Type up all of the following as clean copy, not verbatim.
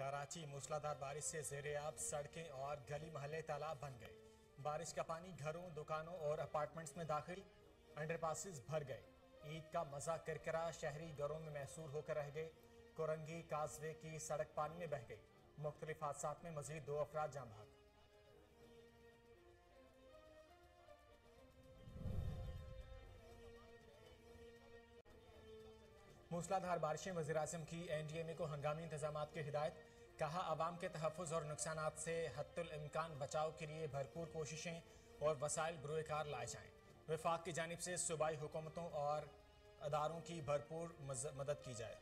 कराची मूसलाधार बारिश से ज़ेरे-आब सड़कें और गली मोहल्ले तालाब बन गए। बारिश का पानी घरों, दुकानों और अपार्टमेंट्स में दाखिल, अंडरपासेस भर गए। ईद का मजा किरकिरा शहरी घरों में महसूर होकर रह गए। कोरंगी काजवे की सड़क पानी में बह गई। मुख्तलिफ हादसात में मजीद 2 अफराद जान भाग। मूसलाधार बारिशें, वज़ीर-ए-आज़म की NDMA को हंगामी इंतजामात की हिदायत। कहा, अवाम के तहफ़्फ़ुज़ और नुकसानात से हद्दुल इम्कान बचाव के लिए भरपूर कोशिशें और वसाइल बरूए-कार लाए जाएं। वफाक की जानिब से सूबाई हुकूमतों और अदारों की भरपूर मदद की जाए।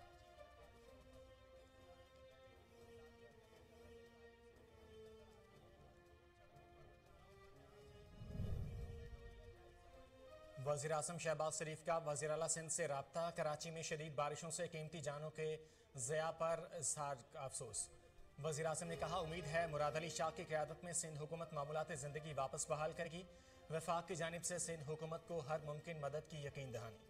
वज़ीर-ए-आज़म शहबाज शरीफ का वज़ीर आला सिंध से राब्ता। कराची में शदीद बारिशों से कीमती जानों के ज़िया पर इज़हार अफसोस। वज़ीर-ए-आज़म ने कहा, उम्मीद है मुराद अली शाह की क़यादत में सिंध हुकूमत मामूलात ज़िंदगी वापस बहाल करेगी। वफाक की जानिब से सिंध हुकूमत को हर मुमकिन मदद की यकीन दहानी।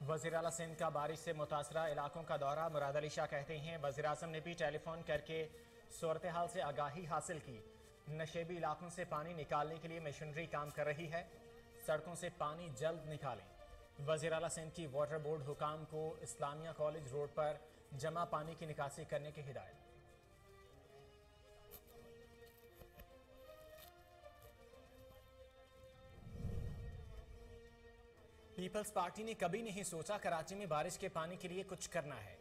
वज़ीर आला सिंध का बारिश से मुतासरा इलाकों का दौरा। मुराद अली शाह कहते हैं, वज़ीर-ए-आज़म ने भी टेलीफोन करके सूरत हाल से आगाही हासिल की। नशेबी इलाकों से पानी निकालने के लिए मशीनरी काम कर रही है। सड़कों से पानी जल्द निकालें। वज़ीर आला सिंध की वाटर बोर्ड हुकाम को इस्लामिया कॉलेज रोड पर जमा पानी की निकासी करने की हिदायत। पीपल्स पार्टी ने कभी नहीं सोचा कराची में बारिश के पानी के लिए कुछ करना है।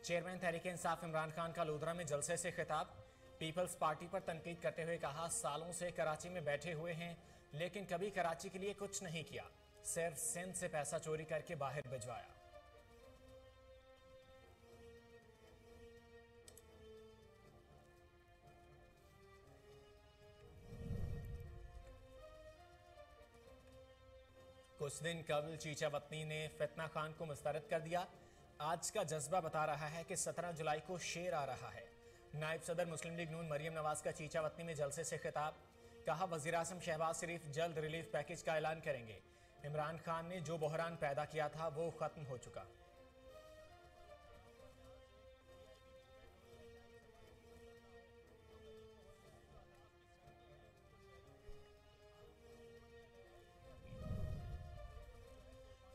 चेयरमैन तहरीक इंसाफ इमरान खान का लोधरा में जलसे से खिताब। पीपल्स पार्टी पर तनकीद करते हुए कहा, सालों से कराची में बैठे हुए हैं लेकिन कभी कराची के लिए कुछ नहीं किया, सिर्फ सिंध से पैसा चोरी करके बाहर भिजवाया। कुछ दिन कबल चीचा वतनी ने फितना खान को मुस्तरद कर दिया। आज का जज्बा बता रहा है कि 17 जुलाई को शेर आ रहा है। नायब सदर मुस्लिम लीग नून मरियम नवाज का चीचा वतनी में जलसे से खिताब। कहा, वज़ीर-ए-आज़म शहबाज शरीफ जल्द रिलीफ पैकेज का ऐलान करेंगे। इमरान खान ने जो बहरान पैदा किया था वो खत्म हो चुका।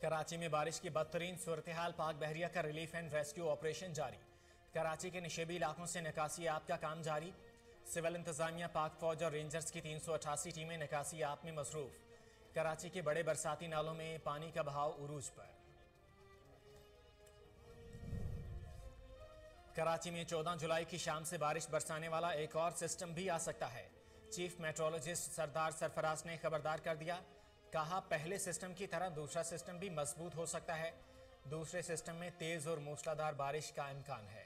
कराची में बारिश की बदतरीन सूरत हाल, पाक बहरिया का रिलीफ एंड रेस्क्यू ऑपरेशन जारी। कराची के निशेबी इलाकों से निकासी आप का काम जारी। सिविल इंतजामिया, पाक फौज और रेंजर्स की 388 टीमें निकासी आप में मसरूफ। कराची के बड़े बरसाती नालों में पानी का बहाव उरूज पर। कराची में 14 जुलाई की शाम से बारिश बरसाने वाला एक और सिस्टम भी आ सकता है। चीफ मेट्रोलॉजिस्ट सरदार सरफराज ने खबरदार कर दिया। कहा, पहले सिस्टम की तरह दूसरा सिस्टम भी मजबूत हो सकता है। दूसरे सिस्टम में तेज और मूसलाधार बारिश का इम्कान है।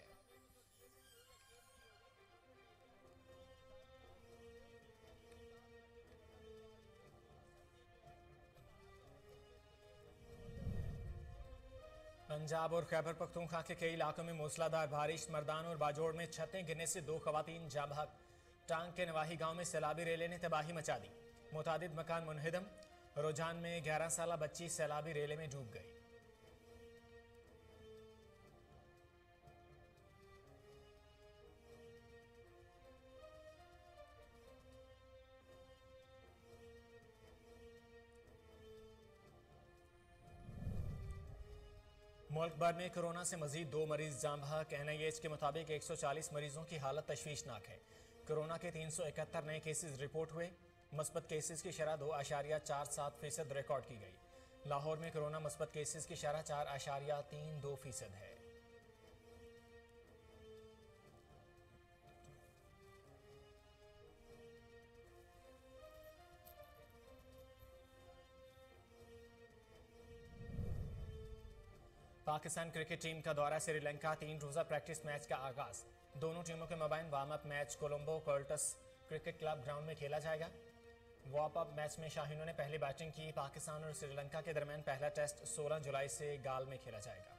पंजाब और खैबर पख्तूनख्वा के कई इलाकों में मूसलाधार बारिश। मर्दान और बाजोड़ में छतें गिरने से 2 खवातीन जाँ बहक। टांग के नवाही गांव में सैलाबी रेले ने तबाही मचा दी। मुतादिद मकान मुनहदम। रुझान में 11 साला बच्ची सैलाबी रेले में डूब गई। मुल्क भर में कोरोना से मजीद 2 मरीज जाँ बहक। NIH के मुताबिक 140 मरीजों की हालत तशवीशनाक है। कोरोना के 371 नए केसेस रिपोर्ट हुए। मस्बत केसेस की शरह 2.47% रिकॉर्ड की गई। लाहौर में कोरोना मस्बत केसेस की शरह 4.32% है। पाकिस्तान क्रिकेट टीम का दौरा श्रीलंका, 3 रोजा प्रैक्टिस मैच का आगाज। दोनों टीमों के मबैन warm up match Colombo Colts cricket club ground में खेला जाएगा। वार्म अप मैच में शाहीनों ने पहले बैटिंग की। पाकिस्तान और श्रीलंका के दरमियान पहला टेस्ट 16 जुलाई से गाल में खेला जाएगा।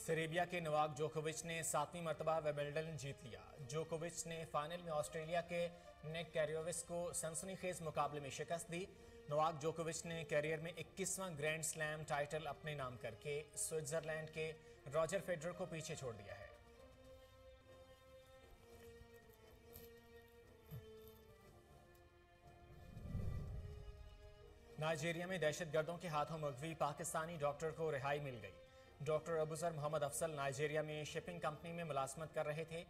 सेरेबिया के नोवाक जोकोविच ने 7वीं मरतबा विंबलडन जीत लिया। जोकोविच ने फाइनल में ऑस्ट्रेलिया के निक कैरियोविस को सनसनीखेज मुकाबले में शिकस्त दी। नोवाक जोकोविच ने कैरियर में 21वां ग्रैंड स्लैम टाइटल अपने नाम करके स्विट्जरलैंड के रॉजर फेडरर को पीछे छोड़ दिया है। नाइजीरिया में दहशतगर्दों के हाथों मुलवी पाकिस्तानी डॉक्टर को रिहाई मिल गई। डॉक्टर अबूजर मोहम्मद अफसल नाइजीरिया में शिपिंग कंपनी में मुलाजमत कर रहे थे।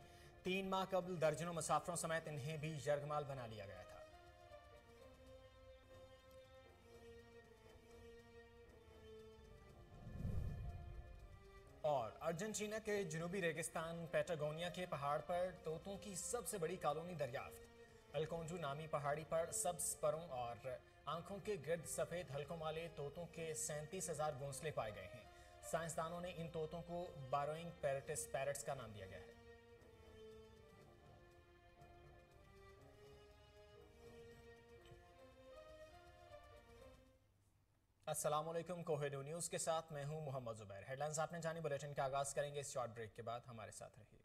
3 माह कबल दर्जनों मुसाफिरों समेत इन्हें भी यरगमाल बना लिया गया था। और अर्जेंटीना के जनूबी रेगिस्तान पैटागोनिया के पहाड़ पर तोतों की सबसे बड़ी कॉलोनी दरियाफ्त। अल्कोंजू नामी पहाड़ी पर सब्ज परों और आंखों के गिर्द सफेद हल्कों वाले तोतों के 37,000 घोंसले पाए गए हैं। साइंसदानों ने इन तोतों को बारोइंग पैरेटिस पैरट्स का नाम दिया गया है। अस्सलाम वालेकुम, कोहिनूर न्यूज के साथ मैं हूं मोहम्मद जुबैर। हेडलाइंस आपने जानी, बुलेटिन का आगाज करेंगे इस शॉर्ट ब्रेक के बाद। हमारे साथ रहिए।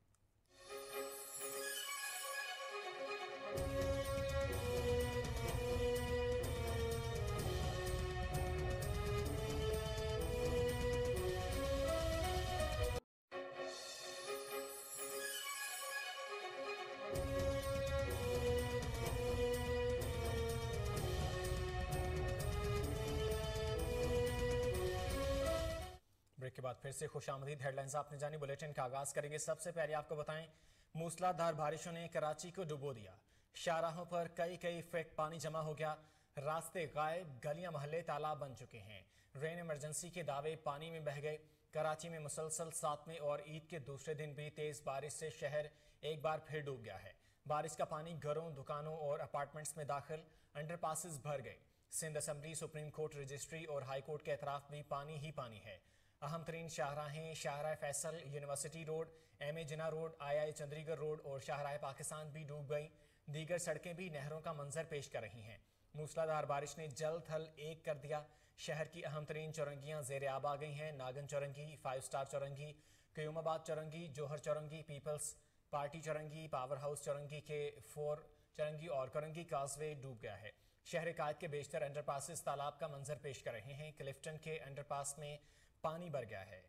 ब्रेक के बाद फिर से खुशामदीद। हेडलाइंस आपने जानी, बुलेटिन का आगाज करेंगे। सबसे पहले आपको बताएं, मूसलाधार बारिशों ने कराची को डुबो दिया। शाहराहों पर कई फीट पानी जमा हो गया। रास्ते गायब, गलियां मोहल्ले तालाब बन चुके हैं। रेन इमरजेंसी के दावे पानी में बह गए। कराची में मुसलसल 7वें और ईद के दूसरे दिन भी तेज बारिश से शहर एक बार फिर डूब गया है। बारिश का पानी घरों, दुकानों और अपार्टमेंट्स में दाखिल, अंडरपासेस भर गए। Sindh assembly, supreme court registry और हाई कोर्ट के अतराफ भी पानी ही पानी है। अहम तरीन शाहराहें शाहराह Faisal, university road, M A Jinnah road, I Chundrigar road और शाहराह पाकिस्तान भी डूब गई। दीगर सड़कें भी नहरों का मंजर पेश कर रही हैं। मूसलाधार बारिश ने जल थल एक कर दिया। शहर की अहम तरीन चौरंगियां जेर आब आ गई हैं। नागन चौरंगी, 5 स्टार चौरंगी, क्यूमाबाद चौरंगी, जौहर चौरंगी, पीपल्स पार्टी चौरंगी, पावर हाउस चौरंगी के 4 चौरंगी और करंगी काजवे डूब गया है। शहर कायद के बेशतर अंडरपासेस तालाब का मंजर पेश कर रहे हैं। क्लिफ्टन के अंडरपास में पानी भर गया है।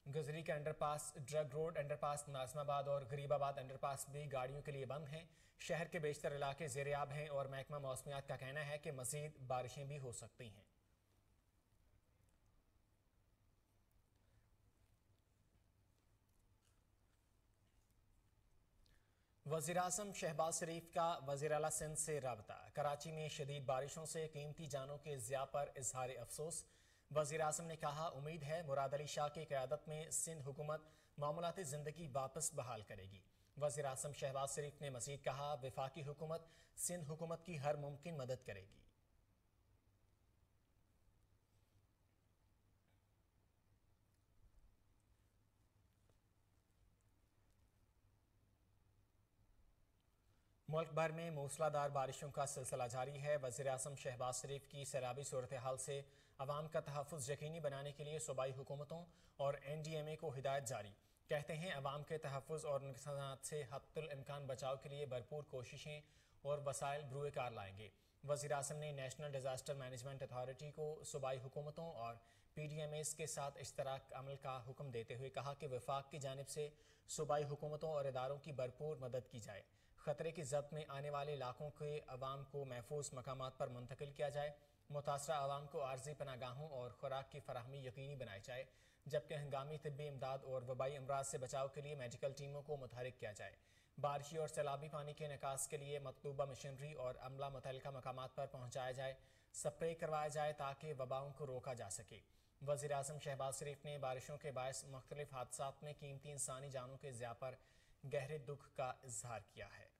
गुजरी के underpass, drug road underpass, Najmabad और गरीबाबाद अंडरपास भी गाड़ियों के लिए बंद हैं। शहर के बेशतर इलाके ज़ेर-ए-आब हैं और महकमा मौसमियात का कहना है कि मजीद बारिशें भी हो सकती हैं। वज़ीर-ए-आज़म शहबाज शरीफ का वज़ीर-ए-आला सिंध से राबता। कराची में शदीद बारिशों से कीमती जानों के ज़िया पर इजहार अफसोस। वज़ीर-ए-आज़म ने कहा, उम्मीद है मुराद अली शाह की क़यादत में सिंध हुकूमत मामूलाती ज़िंदगी वापस बहाल करेगी। वज़ीर-ए-आज़म शहबाज शरीफ ने मज़ीद कहा, वफाकी हुकूमत सिंध हुकूमत की हर मुमकिन मदद करेगी। मुल्क भर में मूसलाधार बारिशों का सिलसिला जारी है। वज़ीर-ए-आज़म शहबाज शरीफ की सैलाबी सूरत हाल से अवाम का तहफ़्फ़ुज़ यकीनी बनाने के लिए सूबाई हुकूमतों और NDMA को हिदायत जारी। कहते हैं, अवाम के तहफ़्फ़ुज़ और नुकसानात से हत्तुल इम्कान बचाव के लिए भरपूर कोशिशें और वसाइल बरूए कार लाएंगे। वज़ीर-ए-आज़म ने नेशनल डिज़ास्टर मैनेजमेंट अथॉरिटी को सूबाई हुकूमतों और PDMAs के साथ इश्तराक अमल का हुक्म देते हुए कहा कि वफाक की जानिब से सूबाई हुकूमतों और इदारों की भरपूर मदद की जाए। खतरे की ज़ब्त में आने वाले इलाकों के अवाम को महफूज मकामात पर मुंतकिल किया जाए। मुतासरा अवाम को आर्जी पनागाहों और खुराक की फराहमी यकीनी बनाई जाए, जबकि हंगामी तिब्बी इमदाद और वबाई अमराज से बचाव के लिए मेडिकल टीमों को मुतहरिक किया जाए। बारिशी और सैलाबी पानी के निकास के लिए मतलूबा मशीनरी और अमला मुतल्लिका मकामात पर पहुँचाया जाए, स्प्रे करवाया जाए ताकि वबाओं को रोका जा सके। वज़ीर-ए-आज़म शहबाज शरीफ ने बारिशों के बायस मुख्तलिफ हादसात में कीमती इंसानी जानों के ज़िया पर गहरे दुख का इजहार किया है।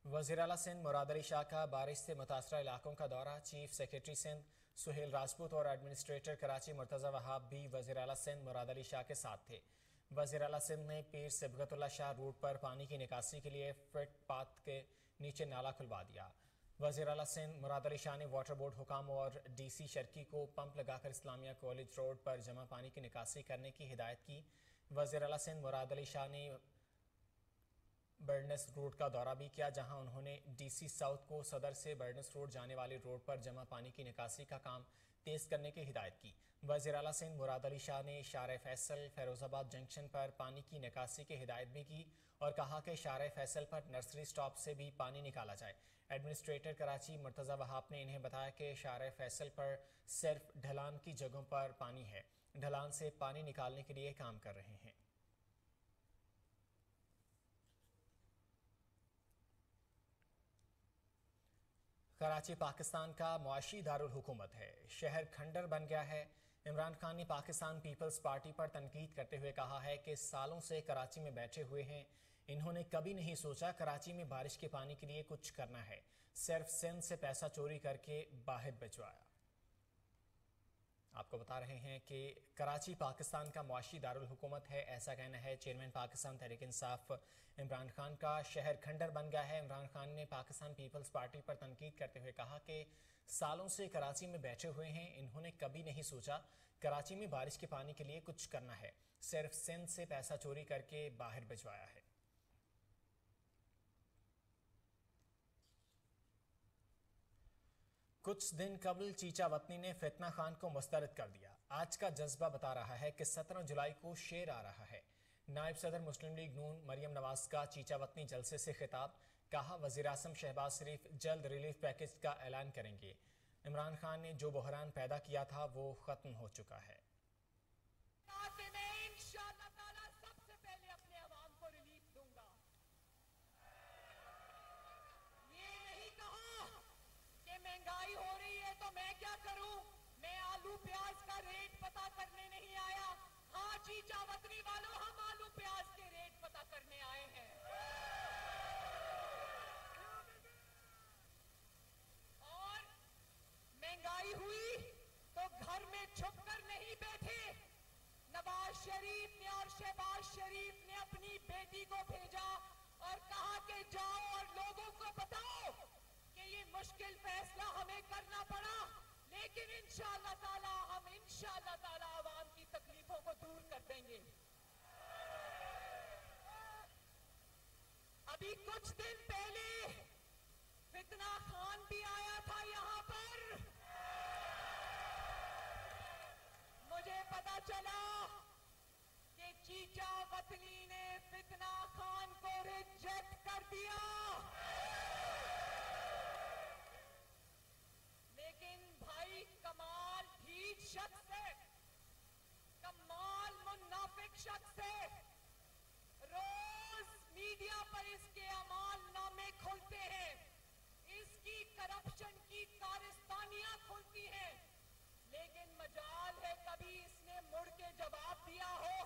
वज़ीर-ए-आला सिंध मुराद अली शाह का बारिश से मुतासरा इलाकों का दौरा। चीफ सेक्रेटरी सिंध सुहेल राजपूत और एडमिनिस्ट्रेटर कराची मुर्तज़ा वहाब भी वज़ीर-ए-आला सिंध मुराद अली शाह के साथ थे। वज़ीर आला सिंध ने पीर सिबगतुल्ला शाह रोड पर पानी की निकासी के लिए फुटपाथ के नीचे नाला खुलवा दिया। वज़ीर आला सिंध मुराद अली शाह ने वाटर बोर्ड हुकाम और DC शर्की को पंप लगाकर इस्लामिया कॉलेज रोड पर जमा पानी की निकासी करने की हिदायत की। वज़ीर आला सिंध मुराद अली शाह ने बर्डनेस रोड का दौरा भी किया, जहां उन्होंने DC साउथ को सदर से बर्डनेस रोड जाने वाले रोड पर जमा पानी की निकासी का काम तेज करने की हिदायत की। वज़ीर आला सिंध मुराद अली शाह ने शार फैसल फैरोजाबाद जंक्शन पर पानी की निकासी की हिदायत भी की और कहा कि शार फैसल पर नर्सरी स्टॉप से भी पानी निकाला जाए। एडमिनिस्ट्रेटर कराची मुर्तज़ा वहाब ने इन्हें बताया कि शार फैसल पर सिर्फ ढलान की जगहों पर पानी है, ढलान से पानी निकालने के लिए काम कर रहे हैं। कराची पाकिस्तान का मुआशी दारुल हुकूमत है, शहर खंडर बन गया है। इमरान खान ने पाकिस्तान पीपल्स पार्टी पर तनकीद करते हुए कहा है कि सालों से कराची में बैठे हुए हैं, इन्होंने कभी नहीं सोचा कराची में बारिश के पानी के लिए कुछ करना है, सिर्फ सिंध से पैसा चोरी करके बाहर भिजवाया। आपको बता रहे हैं कि कराची पाकिस्तान का मुआशी दारुल हुकूमत है, ऐसा कहना है चेयरमैन पाकिस्तान तहरीक इंसाफ इमरान खान का। शहर खंडर बन गया है। इमरान खान ने पाकिस्तान पीपल्स पार्टी पर तनकीद करते हुए कहा कि सालों से कराची में बैठे हुए हैं, इन्होंने कभी नहीं सोचा कराची में बारिश के पानी के लिए कुछ करना है, सिर्फ सिंध से पैसा चोरी करके बाहर भिजवाया है। कुछ दिन कबल चीचा वतनी ने फितना खान को मुस्तरद कर दिया। आज का जज्बा बता रहा है कि 17 जुलाई को शेर आ रहा है। नायब सदर मुस्लिम लीग नून मरियम नवाज का चीचा वतनी जलसे से खिताब, कहा वज़ीर आज़म शहबाज शरीफ जल्द रिलीफ पैकेज का ऐलान करेंगे। इमरान खान ने जो बहरान पैदा किया था वो खत्म हो चुका है। महंगाई हो रही है तो मैं क्या करूं, मैं आलू प्याज का रेट पता करने नहीं आया। हाँ चीचा वतनी वालों, हम आलू प्याज के रेट पता करने आए हैं। और महंगाई हुई तो घर में छुप कर नहीं बैठे। नवाज शरीफ ने और शहबाज शरीफ ने अपनी बेटी को भेजा और कहा कि जाओ और लोगों को बताओ कि ये मुश्किल फैसला हमें करना पड़ा, लेकिन इंशाअल्लाह ताला हम इंशाअल्लाह ताला आवाम की तकलीफों को दूर कर देंगे। अभी कुछ दिन पहले फितना खान भी आया था यहाँ पर। मुझे पता चला कि चीचा वतनी ने फितना खान को रिजेक्ट कर दिया, लेकिन भाई कमाल ठीक शख्स है, कमाल मुनाफिक शख्स है। रोज मीडिया पर इसके अमाल नामे खुलते हैं, इसकी करप्शन की कारस्तानियां खुलती हैं, लेकिन मजाल है कभी इसने मुड़ के जवाब दिया हो,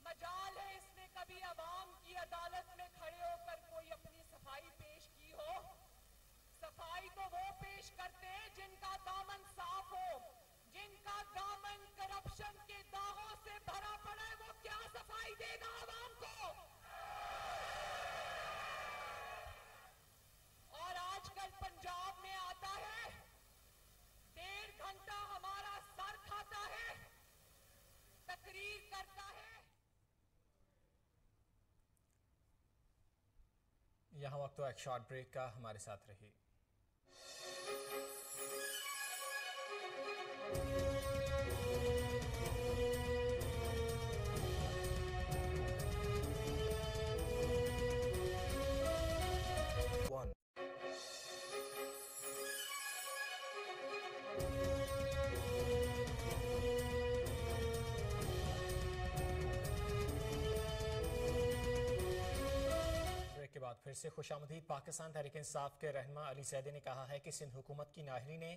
मजाल है इसने कभी अवाम की अदालत में खड़े होकर कोई अपनी सफाई पेश की हो। सफाई तो वो पेश करते हैं जिनका दामन साफ हो, जिनका दामन करप्शन के दागों से भरा पड़ा है, वो क्या सफाई देगा आवाम को। और आजकल पंजाब में आता है, 1.5 घंटा हमारा सर खाता है, तकरीर करता है। यहाँ वक्त तो एक शॉर्ट ब्रेक का, हमारे साथ रहिए। के बाद फिर से खुशामदीद। पाकिस्तान तहरीक इंसाफ के रहनुमा अली ज़ैदी ने कहा है कि सिंध हुकूमत की नाहली ने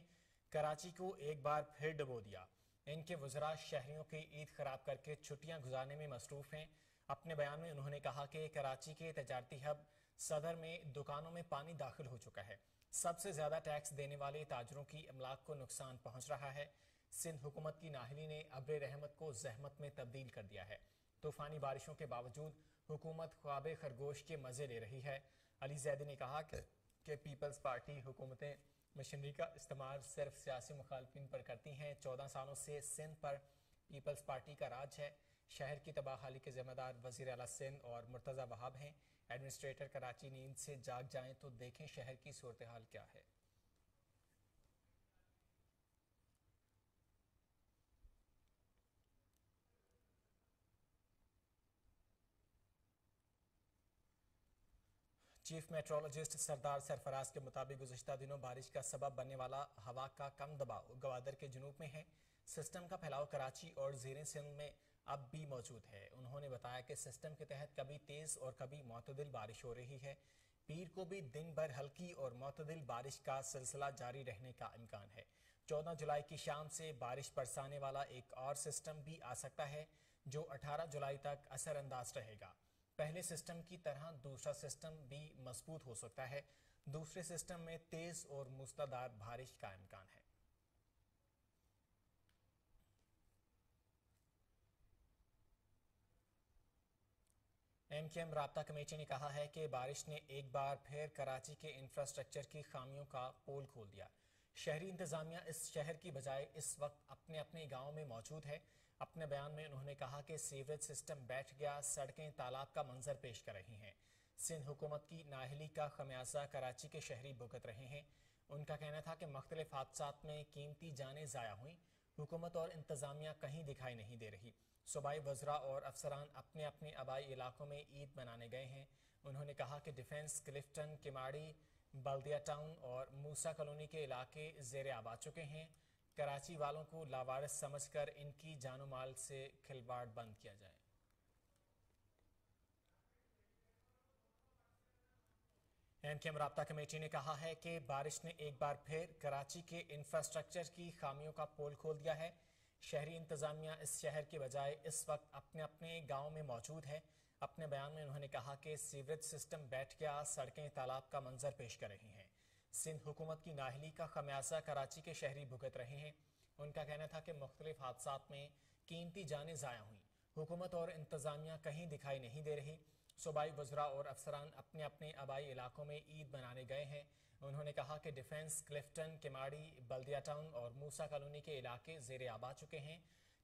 कराची को एक बार फिर डुबो दिया। इनके वज़रा शहरियों की ईद खराब करके छुट्टियां गुजारने में मसरूफ हैं। अपने बयान में उन्होंने कहा कि कराची के तजारती हब सदर में दुकानों में पानी दाखिल हो चुका है। सबसे ज्यादा टैक्स देने वाले ताजरों की अमलाक को नुकसान पहुंच रहा है। सिंध हुकूमत की नाहली ने अब्र रहमत को जहमत में तब्दील कर दिया है। तूफानी बारिशों के बावजूद हुकूमत ख्वाब खरगोश के मजे ले रही है। अली जैदी ने कहा कि पीपल्स पार्टी हुकूमतें मशीनरी का इस्तेमाल सिर्फ सियासी मुखालफिन पर करती हैं। 14 सालों से सिंध पर पीपल्स पार्टी का राज है। शहर की तबाहाली के जिम्मेदार वज़ीर आला सिंध और मुर्तज़ा वहाब हैं। एडमिनिस्ट्रेटर कराची नींद से जाग जाएं तो देखें शहर की सूरत हाल क्या है। चीफ मेट्रोलॉजिस्ट सरदार सरफराज के मुताबिक गुज़िश्ता दिनों बारिश का सबब बनने वाला हवा का कम दबाव गवादर के जुनूब में है। सिस्टम का फैलाव कराची और ज़ेरे सिंध में अब भी मौजूद है। उन्होंने बताया कि सिस्टम के तहत कभी तेज़ और कभी मुतदिल बारिश हो रही है। पीर को भी दिन भर हल्की और मुतदिल बारिश का सिलसिला जारी रहने का इम्कान है। 14 जुलाई की शाम से बारिश बरसाने वाला एक और सिस्टम भी आ सकता है जो 18 जुलाई तक असरअंदाज रहेगा। पहले सिस्टम की तरह दूसरा सिस्टम भी मजबूत हो सकता है। दूसरे सिस्टम में तेज और मूसलाधार बारिश का इम्कान है। एमकेएम राब्ता कमेटी ने कहा है कि बारिश ने एक बार फिर कराची के इंफ्रास्ट्रक्चर की खामियों का पोल खोल दिया। शहरी इंतजामिया इस शहर की बजाय इस वक्त अपने अपने गाँव में मौजूद है। अपने बयान में उन्होंने कहा कि सीवरेज सिस्टम बैठ गया, सड़कें तालाब का मंजर पेश कर रही हैं। सिंध हुकूमत की नाअहली का खमियाजा कराची के शहरी भुगत रहे हैं। उनका कहना था कि मुख्तलिफ हादसात में कीमती जानें ज़ाया हुई। हुकूमत और इंतजामिया कहीं दिखाई नहीं दे रही। सूबाई वज़रा और अफसरान अपने अपने आबाई इलाकों में ईद मनाने गए हैं। उन्होंने कहा कि डिफेंस, क्लिफ्टन, किमाड़ी, बल्दिया टाउन और मूसा कॉलोनी के इलाके ज़ेरे आब आ चुके हैं। कराची वालों को लावारिस समझकर इनकी जानो माल से खिलवाड़ बंद किया जाए। एमकेएम राब्ता कमेटी ने कहा है कि बारिश ने एक बार फिर कराची के इंफ्रास्ट्रक्चर की खामियों का पोल खोल दिया है। शहरी इंतजामिया इस शहर के बजाय इस वक्त अपने अपने गाँव में मौजूद है। अपने बयान में उन्होंने कहा कि सीवरेज सिस्टम बैठ गया, सड़कें तालाब का मंजर पेश कर रही हैं। सिंध हुकूमत की नाअहली का खमियाजा कराची के शहरी भुगत रहे हैं। उनका कहना था कि मुख्तलिफ हादसात में कीमती जानें ज़ाया हुई। हुकूमत और इंतजामिया कहीं दिखाई नहीं दे रही। सूबाई वज़रा और अफसरान अपने अपने आबाई इलाकों में ईद मनाने गए हैं। उन्होंने कहा कि डिफेंस, क्लिफ्टन, किमाड़ी, बल्दिया टाउन और मूसा कॉलोनी के इलाके ज़ेरे आब आ चुके हैं।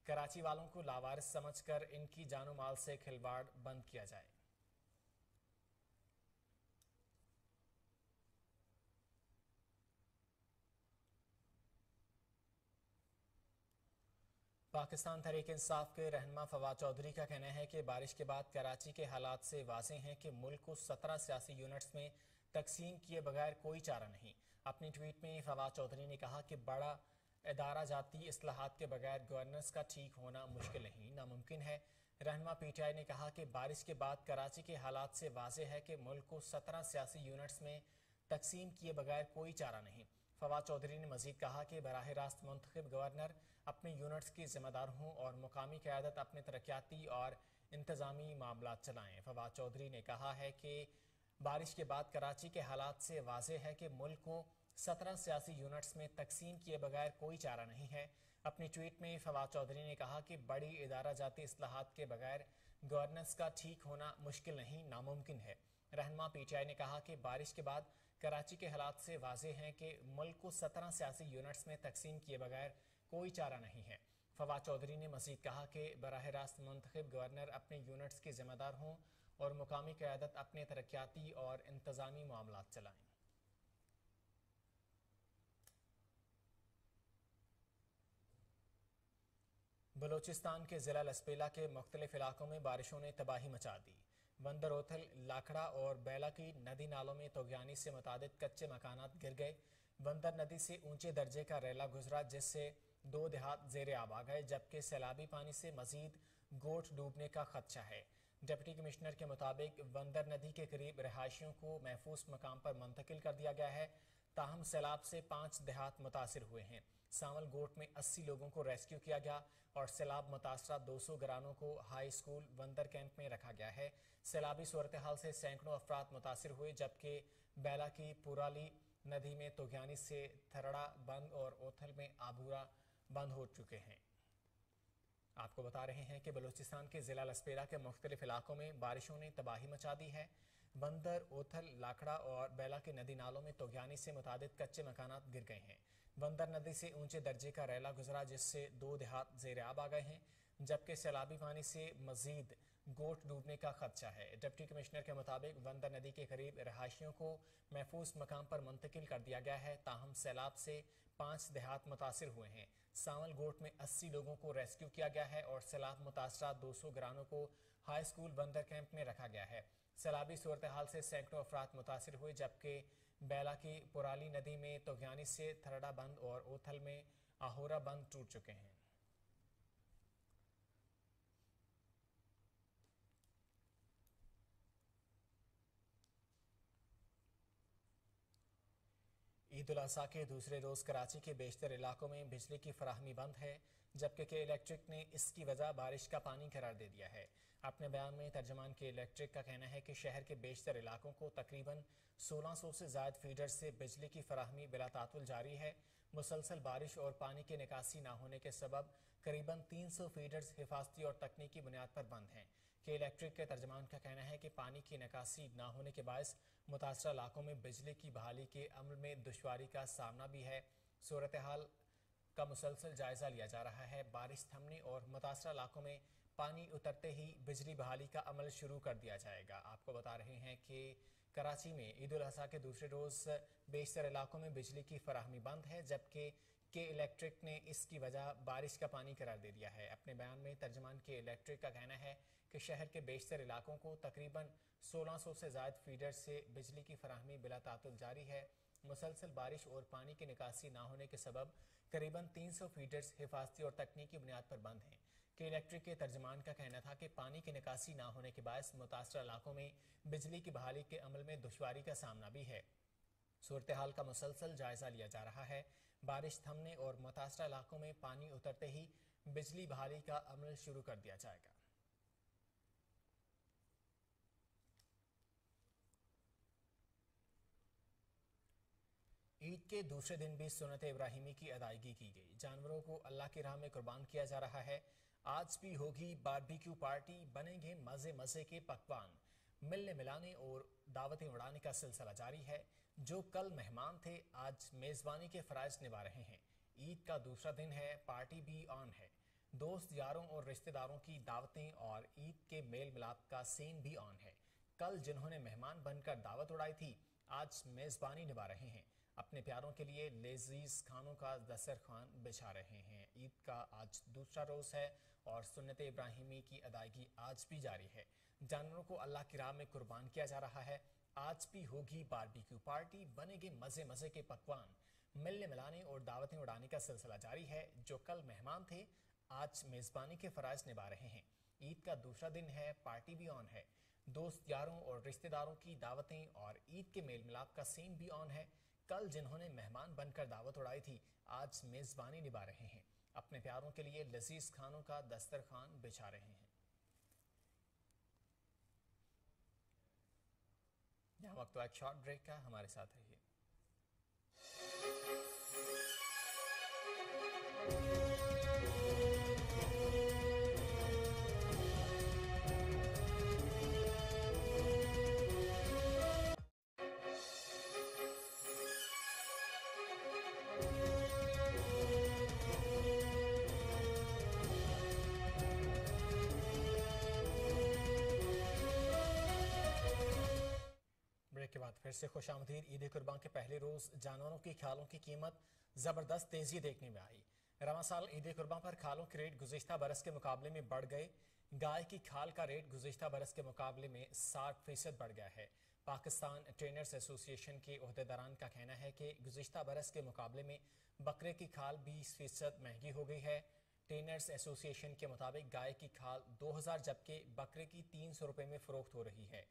कराची वालों को लावारिस समझकर इनकी जानो माल से खिलवाड़ बंद किया जाए। पाकिस्तान तहरीक इंसाफ के रहनुमा फवाद चौधरी का कहना है कि बारिश के बाद कराची के हालात से वाज़ेह हैं कि मुल्क को 17 सियासी यूनिट्स में तकसीम किए बगैर कोई चारा नहीं। अपनी ट्वीट में फवाद चौधरी ने कहा कि बड़ा इदारा जाती इस्लाहात के बगैर गवर्नेंस का ठीक होना मुश्किल नहीं, नामुमकिन है। रहनुमा पीटीआई ने कहा कि बारिश के बाद कराची के हालात से वाज़ेह है कि मुल्क को 17 सियासी यूनिट्स में तकसीम किए बगैर कोई चारा नहीं। फवाद चौधरी ने मजीद कहा कि बराह रास्त मुंतखब गवर्नर अपने यूनिट्स की जिम्मेदार हों और मुकामी क़यादत अपने तरक्याती और इंतज़ामी मामला चलाएं। फवाद चौधरी ने कहा है कि बारिश के बाद कराची के हालात से वाज़ेह है कि मुल्क को 17 सियासी यूनिट्स में तकसीम किए बगैर कोई चारा नहीं है। अपनी ट्वीट में फवाद चौधरी ने कहा कि बड़ी इदारा जाती इस्लाहात के बगैर गवर्नेंस का ठीक होना मुश्किल नहीं, नामुमकिन है। रहनुमा पीटीआई ने कहा कि बारिश के बाद कराची के हालात से वाज़ेह हैं कि मुल्क को 17 सियासी यूनिट्स में तकसीम किए बगैर कोई चारा नहीं है। फवाद चौधरी ने मजीद कहा कि बराह रास्त मुंतखब गवर्नर अपने यूनिट्स के जिम्मेदार हों और मुकामी क़यादत अपने तरक्याती और इंतज़ामी मामलात चलाएं। बलोचिस्तान के ज़िला लसपेला के मुख्तलिफ इलाकों में बारिशों ने तबाही मचा दी। बंदरोथल, लाखड़ा और बैला की नदी नालों में तोगयानी से मुतादिद कच्चे मकानात गिर गए। बंदर नदी से ऊंचे दर्जे का रेला गुजरा जिससे 2 देहात ज़ेरे आब आ गए, जबकि सैलाबी पानी से मजीद गोट डूबने का खदशा है। डिप्टी कमिश्नर के मुताबिक बंदर नदी के करीब रहायशियों को महफूज मकाम पर मुंतकिल कर दिया गया है। ताहम सैलाब से 5 देहात मुतासिर हुए हैं। सावल गोट में 80 लोगों को रेस्क्यू किया गया और सैलाब मुतासरा 200 घरानों को हाई स्कूल बंदर कैंप में रखा गया है। सैलाबी सूरत हाल से सैकड़ों अफराद मुतासिर हुए, जबकि बैला की पुराली नदी में तोगयानी से थरड़ा बंद और ओथल में आबूरा बंद हो चुके हैं। आपको बता रहे हैं कि बलूचिस्तान के जिला लसपेरा के मुख्तलिफ इलाकों में बारिशों ने तबाही मचा दी है। बंदर, ओथल, लाखड़ा और बेला के नदी नालों में तोगयानी से मुतादिद कच्चे मकानात गिर गए हैं। बंदर नदी से ऊंचे दर्जे का रैला गुजरा, जिससे 2 देहात ज़ेर-ए-आब आ गए हैं, जबकि सैलाबी पानी से मजीद गोट डूबने का खदशा है। डिप्टी कमिश्नर के मुताबिक बंदर नदी के करीब रहायशियों को महफूज मकाम पर मुंतकिल कर दिया गया है। ताहम सैलाब से 5 देहात मुतासिर हुए हैं। सावल गोट में 80 लोगों को रेस्क्यू किया गया है और सैलाब मुतासरा 200 घरानों को हाई स्कूल बंदर कैंप में रखा गया है। सैलाबी सूरत हाल से सैकड़ों अफराद मुतासिर हुए, जबकि बेला की पुराली नदी में तोगयानी से थरड़ा बंद और ओथल में आहोरा बंद टूट चुके हैं। ईद उल अज़हा के दूसरे रोज कराची के बेशतर इलाकों में बिजली की फराहमी बंद है, जबकि के इलेक्ट्रिक ने इसकी वजह बारिश का पानी करार दे दिया है। अपने बयान में तर्जमान के इलेक्ट्रिक का कहना है कि शहर के बेशतर इलाकों को तकरीबन 1600 से ज़ायद फीडर से बिजली की फराहमी बिला तातुल जारी है। मुसलसल बारिश और पानी की निकासी न होने के सबब करीबन 300 फीडर्स हिफाजती और तकनीकी बुनियाद पर बंद हैं। के इलेक्ट्रिक के तर्जमान का कहना है कि पानी की निकासी न होने के बायस मुतासरा इलाकों में बिजली की बहाली के अमल में दुश्वारी का सामना भी है। सूरत हाल का मुसलसल जायजा लिया जा रहा है। बारिश थमने और मुतासरा इलाकों में पानी उतरते ही बिजली बहाली का अमल शुरू कर दिया जाएगा। आपको बता रहे हैं कि कराची में ईद उल अज़हा के दूसरे रोज बेशतर इलाकों में बिजली की फराहमी बंद है, जबकि के इलेक्ट्रिक ने इसकी वजह बारिश का पानी करार दे दिया है। अपने बयान में तर्जमान के इलेक्ट्रिक का कहना है कि शहर के बेशतर इलाकों को तकरीबन 1600 से ज़ायद फीडर से बिजली की फराहमी बिला तातुल जारी है। मुसलसल बारिश और पानी की निकासी न होने के सबब करीबन 300 फीडर्स हिफाजती और तकनीकी बुनियाद पर बंद हैं। के इलेक्ट्रिक के तर्जमान का कहना था कि पानी की निकासी न होने के बायस मुतासरा इलाकों में बिजली की बहाली के अमल में दुश्वारी का सामना भी है। सूरत हाल का मुसलसल जायजा लिया जा रहा है। बारिश थमने और मुतासरा इलाकों में पानी उतरते ही बिजली बहाली का अमल शुरू कर दिया जाएगा। ईद के दूसरे दिन भी सुन्नत इब्राहिमी की अदायगी की गई। जानवरों को अल्लाह की राह में कुर्बान किया जा रहा है। आज भी होगी बारबेक्यू पार्टी, बनेंगे मजे मजे के पकवान। मिलने मिलाने और दावतें उड़ाने का सिलसिला जारी है। जो कल मेहमान थे, आज मेजबानी के फराइज निभा रहे हैं। ईद का दूसरा दिन है, पार्टी भी ऑन है। दोस्त यारों और रिश्तेदारों की दावतें और ईद के मेल मिलाप का सीन भी ऑन है। कल जिन्होंने मेहमान बनकर दावत उड़ाई थी, आज मेजबानी निभा रहे हैं। अपने प्यारों के लिए लजीज खानों का दस्तरखान बिछा रहे हैं। ईद का आज दूसरा रोज है और सुन्नत इब्राहिमी की अदायगी आज भी जारी है। जानवरों को अल्लाह की राह में कुर्बान किया जा रहा है। आज भी होगी बारबेक्यू पार्टी, बनेंगे मजे मजे के पकवान। मिलने मिलाने और दावतें उड़ाने का सिलसिला जारी है। जो कल मेहमान थे, आज मेजबानी के फराइज निभा रहे हैं। ईद का दूसरा दिन है, पार्टी भी ऑन है। दोस्त यारों और रिश्तेदारों की दावतें और ईद के मेल मिलाप का सीन भी ऑन है। कल जिन्होंने मेहमान बनकर दावत उड़ाई थी, आज मेजबानी निभा रहे हैं। अपने प्यारों के लिए लजीज खानों का दस्तरखान बिछा रहे हैं। यहाँ वक्त एक शॉर्ट ब्रेक का, हमारे साथ रहिए। ब्रेक के बाद फिर से खुशामदीद। ईद कुर्बान के पहले रोज जानवरों की खालों की कीमत जबरदस्त तेजी देखने में आई। रवां साल ईद कुर्बान पर खालों के रेट गुज़िश्ता बरस के मुकाबले में बढ़ गए। गाय की खाल का रेट गुज़िश्ता बरस के मुकाबले में 60% बढ़ गया है। पाकिस्तान ट्रेनर्स एसोसिएशन के ओहदेदारान का कहना है कि गुज़िश्ता बरस के मुकाबले में बकरे की खाल 20% महंगी हो गई है। ट्रेनर्स एसोसिएशन के मुताबिक गाय की खाल 2000 जबकि बकरे की 300 रुपये में फरोख्त हो रही है।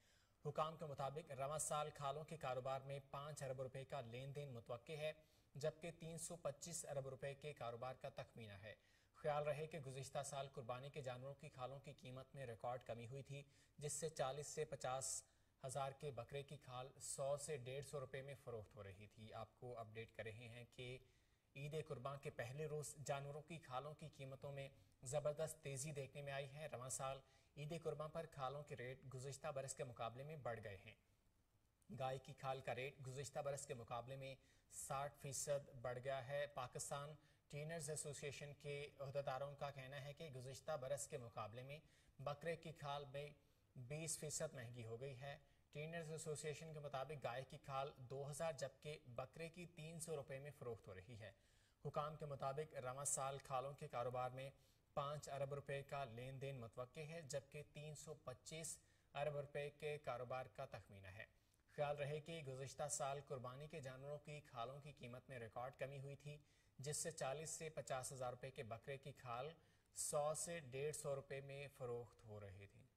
हुकाम के मुताबिक रवां साल खालों के कारोबार में 5 अरब रुपए का लेन देन मुतवक्के है, जबकि 325 अरब रुपए के कारोबार का तखमीना है। ख्याल रहे कि गुज़िश्ता साल कुर्बानी के जानवरों की खालों की कीमत में रिकॉर्ड कमी हुई थी, जिससे 40 से 50 हज़ार के बकरे की खाल 100 से 150 रुपये में फरोख्त हो रही थी। आपको अपडेट कर रहे हैं कि ईद कुर्बान के पहले रोज जानवरों की खालों की कीमतों में जबरदस्त तेजी देखने में आई है। रवां साल ईद कुर्बान पर खालों के रेट गुज़िश्ता बरस के मुकाबले में बढ़ गए हैं। गाय की खाल का रेट गुज़िश्ता बरस के मुकाबले में 60% बढ़ गया है। पाकिस्तान ट्रेनर्स एसोसिएशन के अहदेदारों का कहना है कि गुज़िश्ता बरस के मुकाबले में बकरे की खाल में 20% महंगी हो गई है। ट्रेनर्स एसोसिएशन के मुताबिक गाय की खाल 2000 जबकि बकरे की 300 रुपये में फरोख्त हो रही है। हुकाम के मुताबिक रवां साल खालों के कारोबार में 5 अरब रुपए का लेन देन मुतवक्के है, जबकि 325 अरब रुपए के कारोबार का तखमीना है। ख्याल रहे कि गुज़िश्ता साल कुर्बानी के जानवरों की खालों की कीमत में रिकॉर्ड कमी हुई थी, जिससे 40 से 50 हज़ार रुपये के बकरे की खाल 100 से 150 रुपये में फरोख्त हो रही थी।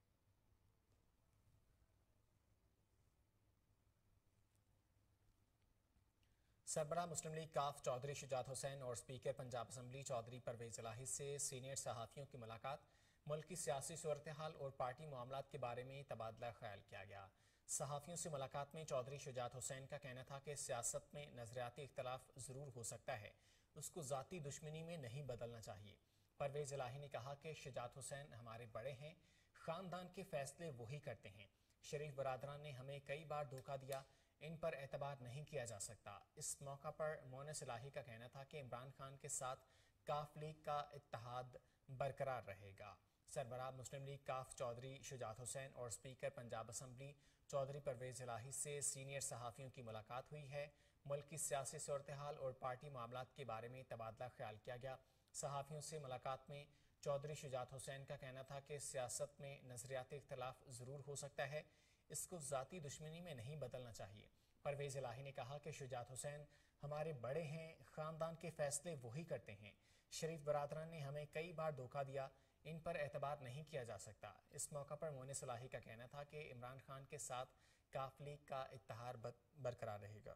सरबराह मुस्लिम लीग काफ चौधरी शुजात हुसैन और स्पीकर पंजाब असम्बली चौधरी परवेज इलाही से सीनियर सहाफ़ियों की मुलाकात। मुल्क की सियासी सूरत हाल और पार्टी मामलात के बारे में तबादला ख्याल किया गया। सहाफ़ियों से मुलाकात में चौधरी शुजात हुसैन का कहना था कि सियासत में नज़रियाती इख्तलाफ ज़रूर हो सकता है, उसको ज़ाती दुश्मनी में नहीं बदलना चाहिए। परवेज इलाही ने कहा कि शुजात हुसैन हमारे बड़े हैं, ख़ानदान के फैसले वही करते हैं। शरीफ बरादरान ने हमें कई बार धोखा दिया, इन पर एतबार नहीं किया जा सकता। इस मौका पर मोनस इलाही का कहना था कि इमरान खान के साथ काफ लीग का इत्तेहाद बरकरार रहेगा। सरबराह मुस्लिम लीग काफ चौधरी शुजात हुसैन और स्पीकर पंजाब असम्बली चौधरी परवेज इलाही से सीनियर सहाफ़ियों की मुलाकात हुई है। मुल्क की सियासी सूरत हाल और पार्टी मामलात के बारे में तबादला ख्याल किया गया। सहाफ़ियों से मुलाकात में चौधरी शुजात हुसैन का कहना था कि सियासत में नज़रियाती इख्तलाफ ज़रूर हो सकता है, इसको ज़ाती दुश्मनी में नहीं बदलना चाहिए। परवेज इलाही ने कहा कि शुजात हुसैन हमारे बड़े हैं, ख़ानदान के फैसले वही करते हैं। शरीफ बरादरान ने हमें कई बार धोखा दिया, इन पर एतबार नहीं किया जा सकता। इस मौका पर मोनिस इलाही का कहना था कि इमरान खान के साथ काफ लीग का इत्तेहाद बरकरार रहेगा।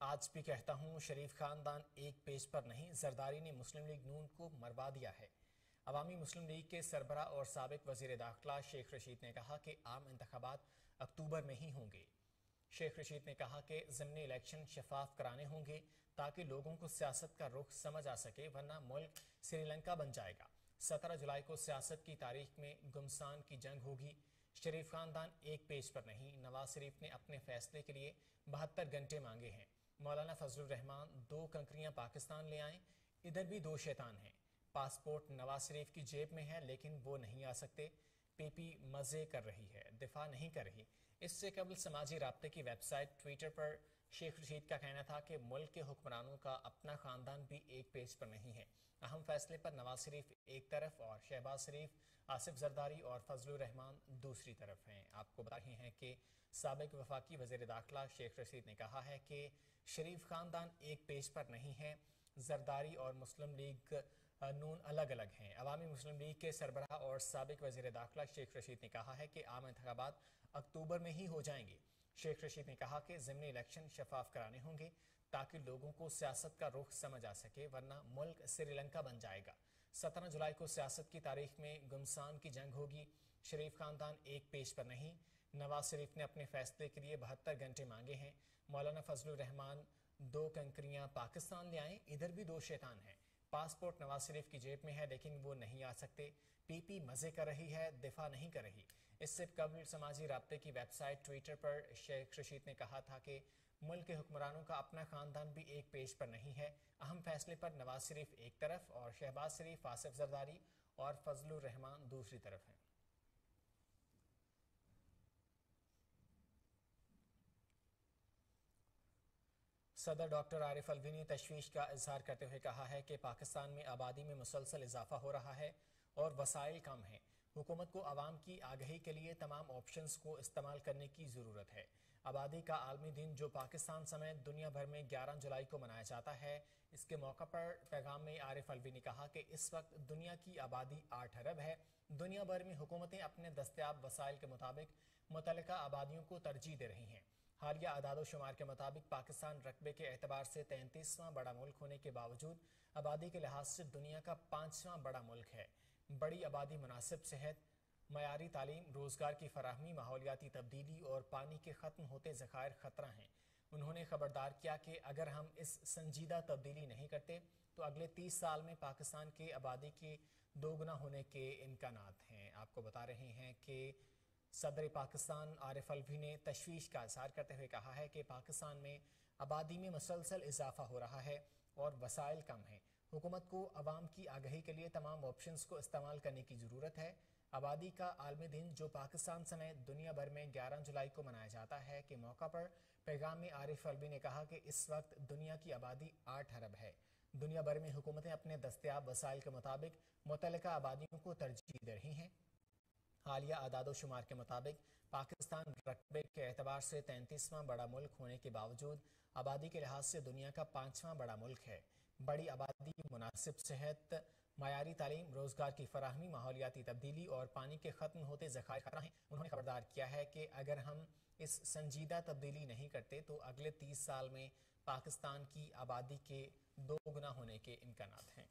आज भी कहता हूं, शरीफ खानदान एक पेज पर नहीं, जरदारी ने मुस्लिम लीग नून को मरवा दिया है। अवामी मुस्लिम लीग के सरबराह और साबिक वजीर दाखिला शेख रशीद ने कहा कि आम इंतखाबात अक्टूबर में ही होंगे। शेख रशीद ने कहा कि ज़िमनी इलेक्शन शफाफ कराने होंगे ताकि लोगों को सियासत का रुख समझ आ सके, वरना मुल्क श्रीलंका बन जाएगा। 17 जुलाई को सियासत की तारीख में गुमसान की जंग होगी। शरीफ खानदान एक पेज पर नहीं, नवाज शरीफ ने अपने फैसले के लिए 72 घंटे मांगे हैं। मौलाना फजलुर रहमान 2 कंकरियां पाकिस्तान ले आए, इधर भी 2 शैतान हैं। पासपोर्ट नवाज शरीफ की जेब में है, लेकिन वो नहीं आ सकते। पीपी मजे कर रही है, दिफा नहीं कर रही। इससे कबल समाजी राब्ते की वेबसाइट ट्विटर पर शेख रशीद का कहना था कि मुल्क के हुक्मरानों का अपना खानदान भी एक पेज पर नहीं है। अहम फैसले पर नवाज शरीफ एक तरफ और शहबाज शरीफ, आसिफ जरदारी और फजलुर रहमान दूसरी तरफ हैं। आपको बता रहे हैं कि साबिक वफाकी वज़ीर दाखिला शेख रशीद ने कहा है कि शरीफ खानदान एक पेज पर नहीं है, जरदारी और मुस्लिम लीग नून अलग अलग हैं। अवामी मुस्लिम लीग के सरबराह और साबिक वज़ीर दाखिला शेख रशीद ने कहा है कि आम इंतखाबात अक्टूबर में ही हो जाएंगे। शेख रशीद ने कहा कि ज़िमनी इलेक्शन शफाफ कराने होंगे ताकि लोगों को सियासत का रुख समझ आ सके, वरना मुल्क श्रीलंका बन जाएगा। 17 जुलाई को सियासत की तारीख में गुमसान की जंग होगी। शरीफ खानदान एक पेज पर नहीं, नवाज शरीफ ने अपने फैसले के लिए 72 घंटे मांगे हैं। मौलाना फजलुर रहमान 2 कंकरियां पाकिस्तान ले आए, इधर भी 2 शैतान हैं। पासपोर्ट नवाज शरीफ की जेब में है, लेकिन वो नहीं आ सकते। पीपी मजे कर रही है, दिफा नहीं कर रही। इससे कबल समाजी राब्ते की वेबसाइट ट्विटर पर शेख रशीद ने कहा था कि मुल्क के हुक्मरानों का अपना खानदान भी एक पेज पर नहीं है। अहम फैसले पर नवाज शरीफ एक तरफ और शहबाज शरीफ, आसिफ जरदारी और फजलुर रहमान दूसरी तरफ हैं। सदर डॉक्टर आरिफ अलवी ने तशवीश का इजहार करते हुए कहा है कि पाकिस्तान में आबादी में मुसलसल इजाफा हो रहा है और वसाइल कम हैं। हुकूमत को आवाम की आगही के लिए तमाम ऑप्शंस को इस्तेमाल करने की ज़रूरत है। आबादी का आलमी दिन जो पाकिस्तान समेत दुनिया भर में 11 जुलाई को मनाया जाता है, इसके मौका पर पैगाम में आरिफ अलवी ने कहा कि इस वक्त दुनिया की आबादी 8 अरब है। दुनिया भर में हुकूमतें अपने दस्तयाब वसाइल के मुताबिक मुतल्लिका आबादियों को तरजीह दे रही हैं। हालिया आदादोशुमार के मुताबिक पाकिस्तान रकबे के एतबार से 33वां बड़ा मुल्क होने के बावजूद आबादी के लिहाज से दुनिया का 5वां बड़ा मुल्क है। बड़ी आबादी, मुनासिब सेहत, मयारी तालीम, रोजगार की फराहमी, माहौलियाती तब्दीली और पानी के ख़त्म होते ज़खायर ख़तरा हैं। उन्होंने खबरदार किया कि अगर हम इस संजीदा तब्दीली नहीं करते तो अगले 30 साल में पाकिस्तान की आबादी के दोगुना होने के इम्कानात हैं। आपको बता रहे हैं कि सदर पाकिस्तान आरिफ अलवी ने तशवीश का इजहार करते हुए कहा है कि पाकिस्तान में आबादी में मुसलसल इजाफा हो रहा है और वसाइल कम हैं। हुकूमत को अवाम की आगाही के लिए तमाम ऑप्शंस को इस्तेमाल करने की ज़रूरत है। आबादी का आलमी दिन जो पाकिस्तान समेत दुनिया भर में 11 जुलाई को मनाया जाता है के मौका पर पैगाम में आरिफ अलवी ने कहा कि इस वक्त दुनिया की आबादी 8 अरब है। दुनिया भर में हुकूमतें अपने दस्तयाब वसाइल के मुताबिक मुतल्लिका आबादियों को तरजीह दे रही हैं। हालिया आदाद शुमार के मुताबिक पाकिस्तान रकबे के एतबार से 33वां बड़ा मुल्क होने के बावजूद आबादी के लिहाज से दुनिया का 5वां बड़ा मुल्क है। बड़ी आबादी, मुनासिब सेहत, मयारी तालीम, रोजगार की फराहमी, माहौलियाती तब्दीली और पानी के खत्म होते ज़खायर खतरा हैं। उन्होंने खबरदार किया है कि अगर हम इस संजीदा तब्दीली नहीं करते तो अगले 30 साल में पाकिस्तान की आबादी के दोगुना होने के इम्कानात हैं।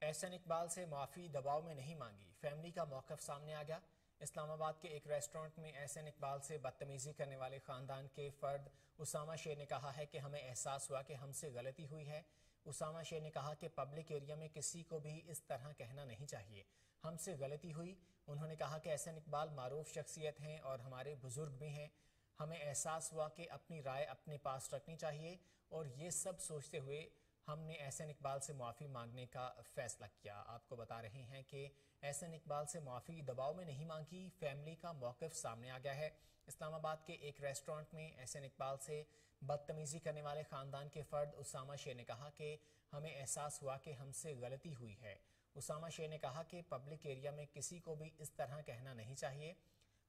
एहसन इकबाल से माफ़ी दबाव में नहीं मांगी, फैमिली का मौक़िफ़ सामने आ गया। इस्लामाबाद के एक रेस्टोरेंट में एहसन इकबाल से बदतमीज़ी करने वाले ख़ानदान के फ़र्द उसामा शेर ने कहा है कि हमें एहसास हुआ कि हमसे गलती हुई है। उसामा शेर ने कहा कि पब्लिक एरिया में किसी को भी इस तरह कहना नहीं चाहिए, हमसे गलती हुई। उन्होंने कहा कि एहसन इकबाल मारूफ शख्सियत हैं और हमारे बुजुर्ग भी हैं। हमें एहसास हुआ कि अपनी राय अपने पास रखनी चाहिए और ये सब सोचते हुए हमने एहसन इकबाल से माफ़ी मांगने का फैसला किया। आपको बता रहे हैं कि एहसन इकबाल से माफ़ी दबाव में नहीं मांगी, फैमिली का मौक़िफ़ सामने आ गया है। इस्लामाबाद के एक रेस्टोरेंट में एहसन इकबाल से बदतमीज़ी करने वाले ख़ानदान के फ़र्द उसामा शेर ने कहा कि हमें एहसास हुआ कि हमसे गलती हुई है। उसामा शेर ने कहा कि पब्लिक एरिया में किसी को भी इस तरह कहना नहीं चाहिए,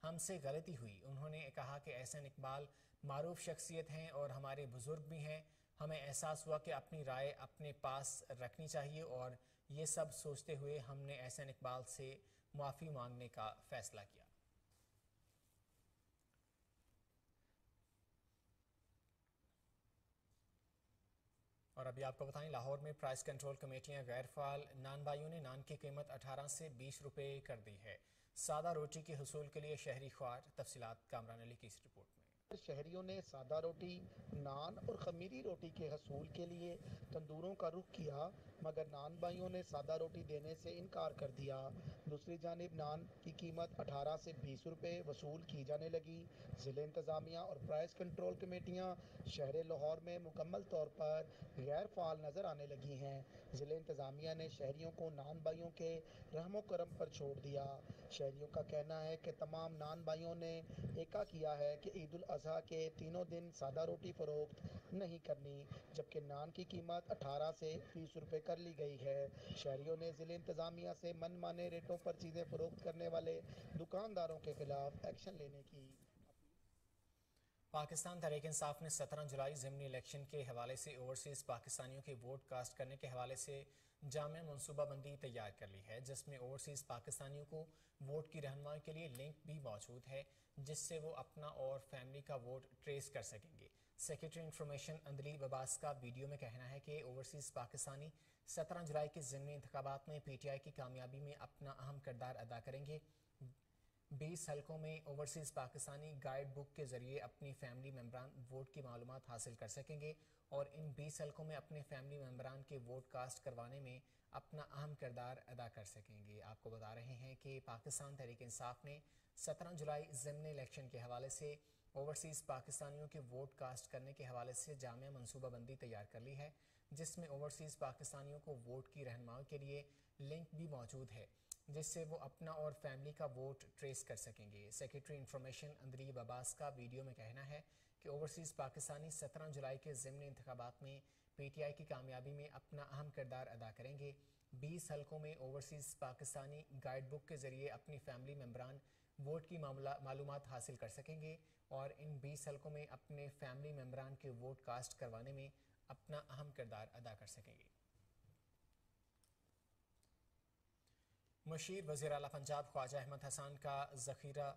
हमसे गलती हुई। उन्होंने कहा कि एहसन इकबाल मारूफ शख्सियत हैं और हमारे बुजुर्ग भी हैं। हमें एहसास हुआ कि अपनी राय अपने पास रखनी चाहिए और ये सब सोचते हुए हमने एहसन इकबाल से माफ़ी मांगने का फैसला किया। और अभी आपको बताएं, लाहौर में प्राइस कंट्रोल कमेटियां गैर फाल, नान भाइयों ने नान की कीमत 18 से 20 रुपए कर दी है। सादा रोटी के हुसूल के लिए शहरी ख्वार। तफसीलात कामरान अली की इस रिपोर्ट में। शहरियों ने सादा रोटी, नान और खमीरी रोटी के हसूल के लिए तंदूरों का रुख किया, मगर नान भाइयों ने सादा रोटी देने से इनकार कर दिया। दूसरी जानिब नान की कीमत 18 से 20 रुपए वसूल की जाने लगी। ज़िले इंतज़ामिया और प्राइस कंट्रोल कमेटियाँ शहर लाहौर में मुकम्मल तौर पर गैर फाल नज़र आने लगी हैं। ज़िले इंतज़ामिया ने शहरियों को नान भाइयों के रहमो करम पर छोड़ दिया। शहरियों का कहना है कि तमाम नान भाइयों ने एका किया है कि ईद उल अज़हा के तीनों दिन सादा रोटी फरोख्त नहीं करनी, जबकि नान की कीमत 18 से 20 रुपए कर ली गई है। शहरियों ने ज़िले इंतज़ामिया से मनमाने रेटों पर चीज़ें फरोख्त करने वाले दुकानदारों के खिलाफ एक्शन लेने की। पाकिस्तान तहरीक इंसाफ ने 17 जुलाई ज़िमनी इलेक्शन के हवाले से ओवरसीज़ पाकिस्तानियों के वोट कास्ट करने के हवाले से जामे मनसूबाबंदी तैयार कर ली है, जिसमें ओवरसीज़ पाकिस्तानियों को वोट की रहनुमाई के लिए लिंक भी मौजूद है, जिससे वो अपना और फैमिली का वोट ट्रेस कर सकेंगे। सेक्रेटरी इंफॉर्मेशन अंदलीब अब्बास का वीडियो में कहना है कि ओवरसीज़ पाकिस्तानी 17 जुलाई के ज़िमनी इंतखाबात में PTI की कामयाबी में अपना अहम किरदार अदा करेंगे। 20 हलकों में ओवरसीज़ पाकिस्तानी गाइड बुक के जरिए अपनी फैमिली मेम्बरान वोट की मालूमात हासिल कर सकेंगे और इन 20 हलकों में अपने फैमिली मेम्बरान के वोट कास्ट करवाने में अपना अहम किरदार अदा कर सकेंगे। आपको बता रहे हैं कि पाकिस्तान तहरीक इंसाफ ने 17 जुलाई ज़िमनी इलेक्शन के हवाले से ओवरसीज़ पाकिस्तानियों के वोट कास्ट करने के हवाले से जामिया मनसूबाबंदी तैयार कर ली है, जिसमें ओवरसीज़ पाकिस्तानियों को वोट की रहनुमाई के लिए लिंक भी मौजूद है, जिससे वो अपना और फैमिली का वोट ट्रेस कर सकेंगे। सेक्रेटरी इंफॉर्मेशन अंदलीब अब्बास का वीडियो में कहना है कि ओवरसीज़ पाकिस्तानी 17 जुलाई के ज़िमनी इंतखाबात में PTI की कामयाबी में अपना अहम किरदार अदा करेंगे। 20 हलकों में ओवरसीज़ पाकिस्तानी गाइड बुक के जरिए अपनी फैमिली मेम्बरान वोट की मालूमात हासिल कर सकेंगे और इन 20 हलकों में अपने फैमिली मेम्बरान के वोट कास्ट करवाने में अपना अहम किरदार अदा कर सकेंगे। मुशीर वज़ीर आला पंजाब ख्वाजा अहमद हसन का ज़ख़ीरा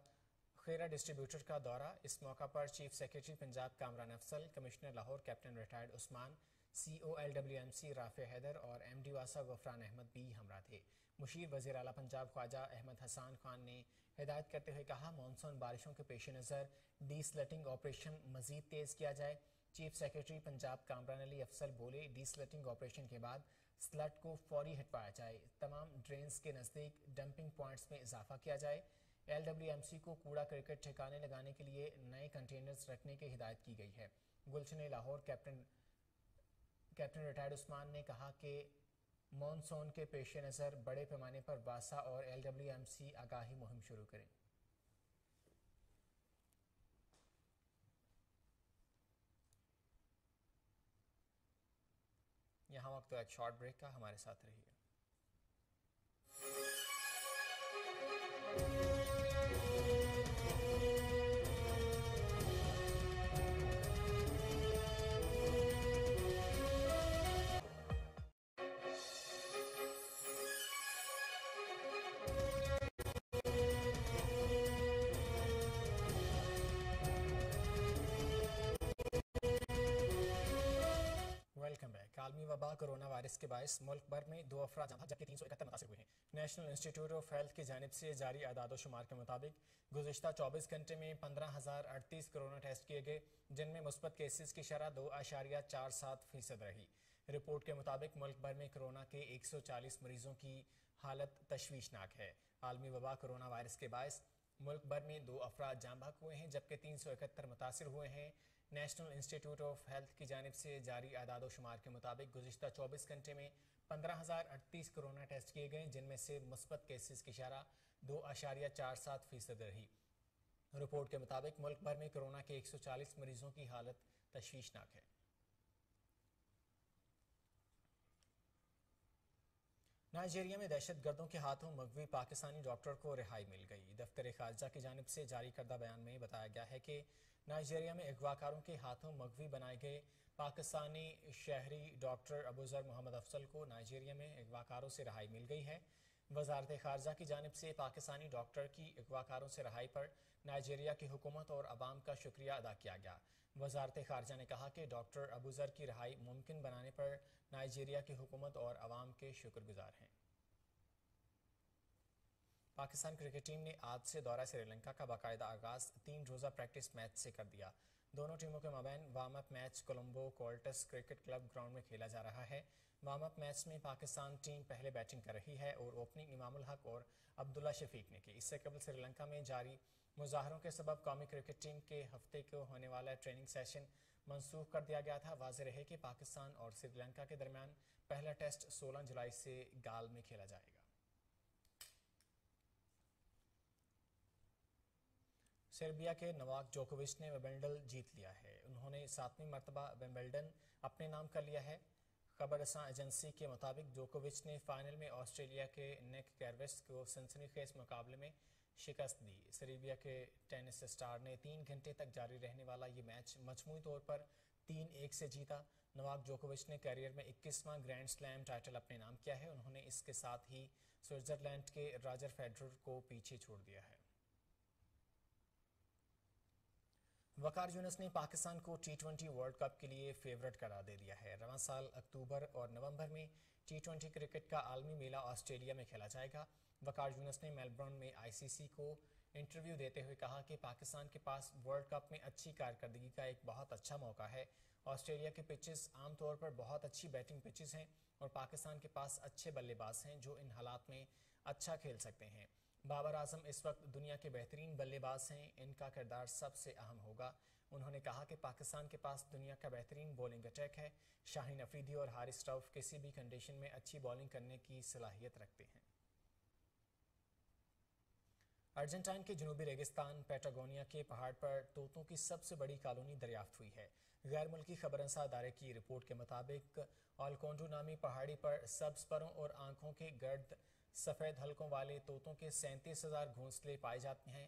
खेरा डिस्ट्रीब्यूटर का दौरा। इस मौका पर chief secretary Punjab Kamran Afzal, commissioner Lahore captain retired Usman, COLWMC Rafay Haider और MD वासा गफरान अहमद भी हमरा थे। मुशीर वज़ीर आला पंजाब ख्वाजा अहमद हसन खान ने हिदायत करते हुए कहा, मानसून बारिशों के पेश नज़र डीसलटिंग ऑपरेशन मजीद तेज़ किया जाए। चीफ सेक्रेटरी पंजाब कामरान अली अफसल बोले, डीसलटिंग ऑपरेशन के बाद स्लट को फौरी हटवाया जाए। तमाम ड्रेन्स के नज़दीक डंपिंग पॉइंट्स में इजाफा किया जाए। LWMC को कूड़ा क्रिकेट ठिकाने लगाने के लिए नए कंटेनर्स रखने की हिदायत की गई है। गुलशन लाहौर कैप्टन रिटायर्ड उस्मान ने कहा कि मानसून के पेश नज़र बड़े पैमाने पर वासा और LWMC आगाही मुहिम शुरू करें। यहाँ वक्त तो एक शॉर्ट ब्रेक का, हमारे साथ रहिए। Welcome back. आलमी वबा कोरोना वायरस के बायस मुल्क भर में 2 अफराद जबकि 371 मुतासिर हुए हैं। नेशनल इंस्टीट्यूट ऑफ हेल्थ की जानिब से जारी आदाद शुमार के मुताबिक गुज़िश्ता 24 घंटे में 15,038 कोरोना टेस्ट किए गए, जिनमें मुस्बत केसेस की शरह 2.47% रही। रिपोर्ट के मुताबिक मुल्क भर में कोरोना के 140 मरीजों की हालत तशवीशनाक है। आलमी वबा कोरोना वायरस के बायस मुल्क भर में 2 अफराद जाँ बहक हुए हैं, जबकि 371 मुतासिर हुए हैं। नेशनल इंस्टीट्यूट ऑफ हेल्थ की जानिब से जारी आदाद शुमार के मुताबिक गुज़िश्ता 24 घंटे में 15,038 कोरोना टेस्ट किए गए, जिनमें से मुस्बत केसेस की शरह 2.47% रही। रिपोर्ट के मुताबिक मुल्क भर में कोरोना के 140 मरीजों की हालत तशवीशनाक है। नाइजीरिया में दहशतगर्दों के हाथों मगवी पाकिस्तानी डॉक्टर को रिहाई मिल गई। दफ्तर खारजा की जानिब से जारी करदा बयान में बताया गया है कि नाइजीरिया में अगवाकारों के हाथों मगवी बनाए गए पाकिस्तानी शहरी डॉक्टर अबूजर मोहम्मद अफसल को नाइजीरिया में अगवाकारों से रिहाई मिल गई है। वजारत खारजा की जानिब से पाकिस्तानी डॉक्टर की अगवाकारों से रिहाई पर नाइजीरिया की हुकूमत और अवाम का शुक्रिया अदा किया गया। वजारत खारजा ने कहा कि डॉक्टर अबूजर की रिहाई मुमकिन बनाने पर नाइजीरिया की हुकूमत और अवाम के शुक्रगुजार हैं। पाकिस्तान क्रिकेट टीम ने आज से दौरा श्रीलंका का बाकायदा आगाज 3 रोज़ा प्रैक्टिस मैच से कर दिया। दोनों टीमों के माबैन warm up match Colombo Colts cricket club ground में खेला जा रहा है। वार्म अप मैच में पाकिस्तान टीम पहले बैटिंग कर रही है और ओपनिंग इमामुल हक और अब्दुल्ला शफीक ने की। इससे कबल श्रीलंका में जारी मुजाहरों के सबब कौमी क्रिकेट टीम के हफ्ते को होने वाला ट्रेनिंग सेशन मनसूख कर दिया गया था। वाज़ेह रहे कि पाकिस्तान और श्रीलंका के दरमियान पहला टेस्ट 16 जुलाई से गाल में खेला जाएगा। सर्बिया के नोवाक जोकोविच ने विंबलडन जीत लिया है। उन्होंने 7वीं मरतबा विंबलडन अपने नाम कर लिया है। खबरसां एजेंसी के मुताबिक जोकोविच ने फाइनल में ऑस्ट्रेलिया के निक कैरवेस को सनसनीखेज मुकाबले में शिकस्त दी। सर्बिया के टेनिस स्टार ने 3 घंटे तक जारी रहने वाला ये मैच मजमूई तौर पर 3-1 से जीता। नोवाक जोकोविच ने कैरियर में 21वां ग्रैंड स्लैम टाइटल अपने नाम किया है। उन्होंने इसके साथ ही स्विट्जरलैंड के रॉजर फेडरर को पीछे छोड़ दिया है। वकार यूनुस ने पाकिस्तान को T20 वर्ल्ड कप के लिए फेवरेट करार दे दिया है। रवां साल अक्टूबर और नवंबर में T20 क्रिकेट का आलमी मेला ऑस्ट्रेलिया में खेला जाएगा। वकार यूनुस ने मेलबर्न में ICC को इंटरव्यू देते हुए कहा कि पाकिस्तान के पास वर्ल्ड कप में अच्छी कारकर्दगी का एक बहुत अच्छा मौका है। ऑस्ट्रेलिया के पिचेस आमतौर पर बहुत अच्छी बैटिंग पिचेस हैं और पाकिस्तान के पास अच्छे बल्लेबाज हैं जो इन हालात में अच्छा खेल सकते हैं। बाबर आजम इस वक्त दुनिया के बेहतरीन बल्लेबाज हैं, इनका किरदार सबसे अहम होगा। उन्होंने कहा कि पाकिस्तान के पास दुनिया का बेहतरीन बॉलिंग अटैक है। शाहीन अफरीदी और हारिस रऊफ किसी भी कंडीशन में अच्छी बॉलिंग करने की सलाहियत रखते हैं। अर्जेंटाइन के जनूबी रेगिस्तान पैटागोनिया के पहाड़ पर तोतों की सबसे बड़ी कॉलोनी दरियाफ्त हुई है। गैर मुल्की खबरसां अदारे की रिपोर्ट के मुताबिक अल्कोंडो नामी पहाड़ी पर सब्ज परों और आंखों के गर्द सफ़ेद हल्कों वाले तोतों के 37,000 घोंसले पाए जाते हैं।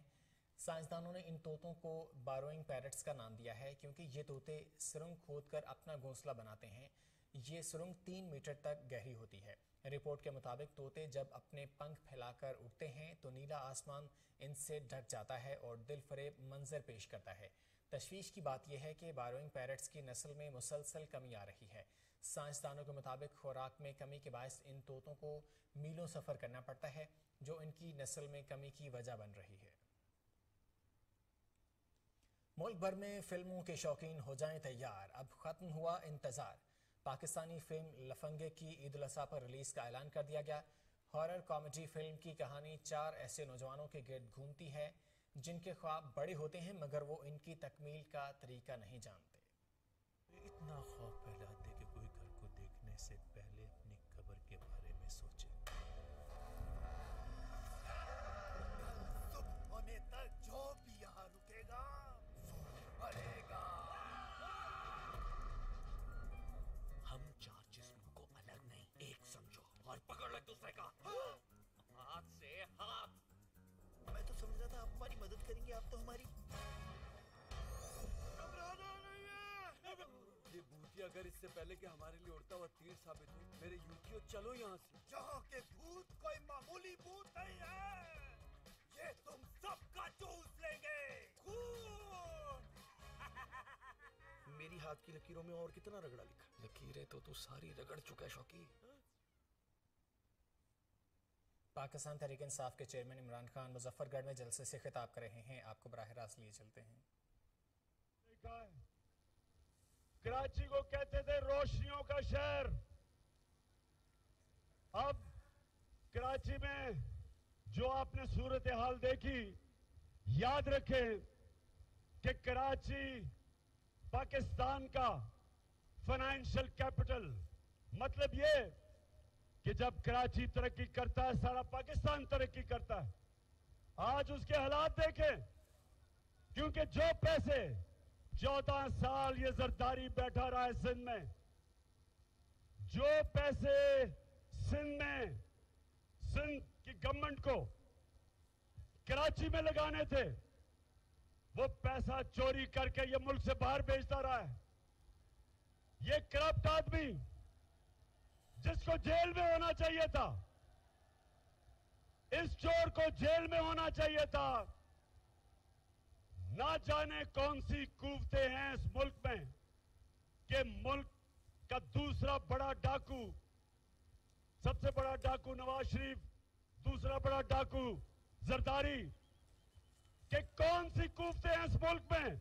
साइंसदानों ने इन तोतों को बारोइंग पैरट्स का नाम दिया है क्योंकि ये तोते सुरंग खोद कर अपना घोंसला बनाते हैं। ये सुरंग 3 मीटर तक गहरी होती है। रिपोर्ट के मुताबिक तोते जब अपने पंख फैलाकर उड़ते हैं तो नीला आसमान इनसे ढक जाता है और दिल फरेब मंजर पेश करता है। तशवीश की बात यह है कि बारोइंग पैरट्स की नस्ल में मुसलसल कमी आ रही है। साइंसदानों के मुताबिक खुराक में कमी के बायस इन तोतों को मीलों सफ़र करना पड़ता है, जो इनकी नस्ल में कमी की वजह बन रही है। मुल्क भर में फिल्मों के शौकीन हो जाएं तैयार, अब खत्म हुआ इंतजार। पाकिस्तानी फिल्म लफंगे की ईद उल अज़हा पर रिलीज का ऐलान कर दिया गया। हॉरर कॉमेडी फिल्म की कहानी 4 ऐसे नौजवानों के गिर्द घूमती है जिनके ख्वाब बड़े होते हैं मगर वो इनकी तकमील का तरीका नहीं जानते। इतना खौफ फैला दे कि कोई घर को देखने से पहले अपनी कब्र के बारे में सोचे। सुबह होने तक जो भी यहाँ रुकेगा वो मरेगा। हम 4 जिस्मों को अलग नहीं, एक समझो और पकड़ लो एक दूसरे का, हाथ से हाथ। मैं तो समझ रहा था आप हमारी मदद करेंगे, आप तो हमारी घबराना नहीं है। ये भूतिया अगर इससे पहले कि हमारे लिए उड़ता हुआ तीर साबित हो, मेरे यूथियों चलो यहाँ से। यहाँ के भूत कोई मामूली भूत नहीं है, ये तुम सबका चूस लेंगे। मेरी हाथ की लकीरों में और कितना रगड़ा लिखा। लकीरें तो तू सारी रगड़ चुका है शौकी। पाकिस्तान तहरीक इंसाफ के चेयरमैन इमरान खान मुजफ्फरगढ़ में जलसे से खिताब कर रहे हैं। आपको बराह रास्त लिए चलते हैं। कराची को कहते थे रोशनियों का शहर। अब कराची में जो आपने सूरत हाल देखी, याद रखें कि कराची पाकिस्तान का फाइनेंशियल कैपिटल, मतलब ये कि जब कराची तरक्की करता है सारा पाकिस्तान तरक्की करता है। आज उसके हालात देखें, क्योंकि जो पैसे 14 साल ये जरदारी बैठा रहा है सिंध में, जो पैसे सिंध में सिंध की गवर्नमेंट को कराची में लगाने थे, वो पैसा चोरी करके ये मुल्क से बाहर भेजता रहा है। ये करप्ट आदमी जिसको जेल में होना चाहिए था, इस चोर को जेल में होना चाहिए था। ना जाने कौन सी कूवतें हैं इस मुल्क में कि मुल्क का दूसरा बड़ा डाकू, सबसे बड़ा डाकू नवाज शरीफ, दूसरा बड़ा डाकू जरदारी, कि कौन सी कूवतें हैं इस मुल्क में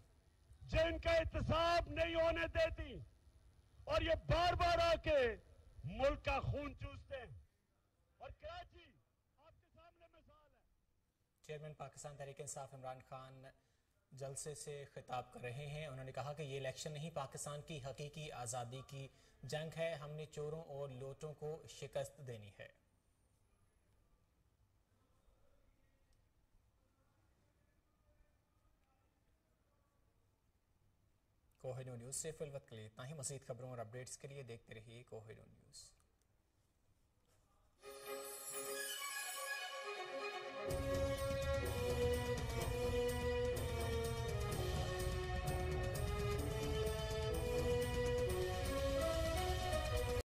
जिनका एहतसाब नहीं होने देती और ये बार बार आके मुल्क का खून चूसते हैं। और कराची आपके सामने मिसाल है। चेयरमैन पाकिस्तान तहरीक इंसाफ इमरान खान जलसे से खिताब कर रहे हैं। उन्होंने कहा कि ये इलेक्शन नहीं, पाकिस्तान की हकीकी आज़ादी की जंग है। हमने चोरों और लोटों को शिकस्त देनी है। कोहिनूर न्यूज़ से फिल वक्त के लिए इतना ही। मज़ीद खबरों और अपडेट्स के लिए देखते रहिए कोहिनूर न्यूज़।